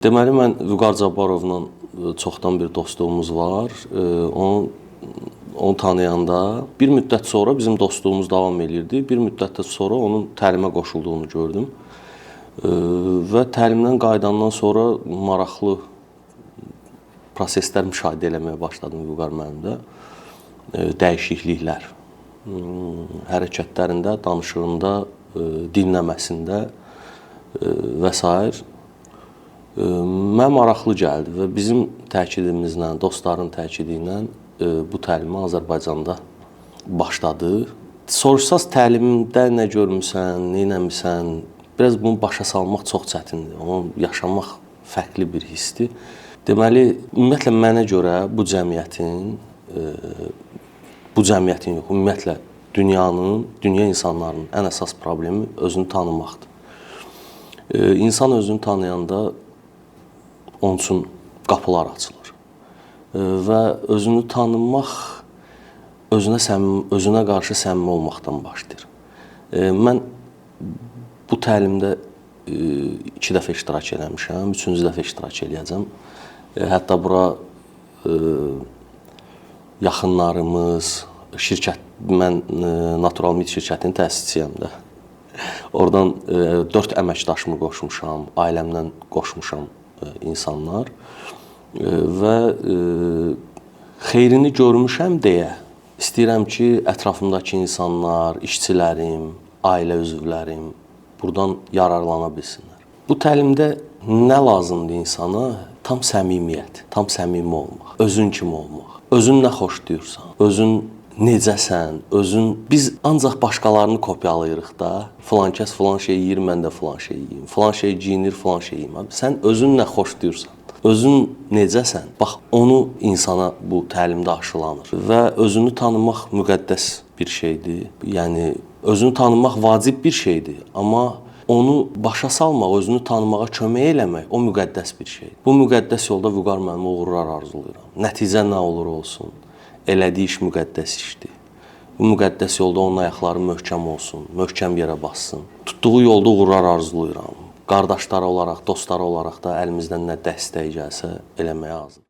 Deməli, mən Vüqar Cabbarovla çoxdan bir dostluğumuz var. Onu tanıyanda bir müddət sonra bizim dostluğumuz davam edirdi. Bir müddət sonra onun təlimə qoşulduğunu gördüm. Və təlimdən qayıdandan sonra maraqlı proseslər müşahidə eləməyə başladım Vüqar müəllimdə. Dəyişikliklər, hərəkətlərində, danışığında, dinləməsində və s. Mənə maraqlı gəldi və bizim təkidimizlə, dostların təkidi ilə bu təlimə Azərbaycanda başladı. Soruşsaz təlimdə nə görmüsən, nə eləmisən, biraz bunu başa salmaq çox çətindir. Onu yaşamaq fərqli bir hissdir. Deməli, ümumiyyətlə mənə görə bu cəmiyyətin yox, ümumiyyətlə dünya insanlarının ən əsas problemi özünü tanımaqdır. İnsan özünü tanıyanda onun üçün qapılar açılır. Və özünü tanımaq özünə qarşı səmimi olmaqdan başlayır. Mən bu təlimdə 2 dəfə iştirak eləmişəm, 3-cü dəfə iştirak eləyəcəm. Hətta bura yaxınlarımız, mən Natural Meat şirkətinin təsisçisiyəm də. Oradan 4 əməkdaşımı qoşmuşam, ailəmdən qoşmuşam insanlar və xeyrini görmüşəm deyə istəyirəm ki, ətrafımdakı insanlar, işçilərim, ailə üzvlərim buradan yararlana bilsinlər. Bu təlimdə nə lazımdır insana? Tam səmimiyyət, tam səmimi olmaq, özün kimi olmaq, özün nə xoşlayırsan, özün necəsən, biz ancaq başqalarını kopyalayırıq da. Filan kəs filan şey yeyir, mən də filan şey yeyim. Filan şey giyinir, filan şey yeyim. Sən özün nə xoşlayırsan, özün necəsən, bax onu insana bu təlimdə aşılanır. Və özünü tanımaq müqəddəs bir şeydir. Yəni özünü tanımaq vacib bir şeydir, amma onu başa salmaq, özünü tanımağa kömək eləmək o müqəddəs bir şeydir. Bu müqəddəs yolda Vüqar müəllimə uğurlar arzulayıram. Nəticə nə olur olsun. Elədiyi iş müqəddəs işdir. Bu müqəddəs yolda onun ayaqları möhkəm olsun, möhkəm yerə bassın. Tutduğu yolda uğurlar arzulayıram. Qardaşları olaraq, dostları olaraq da əlimizdən nə dəstək gəlsə eləməyə hazır.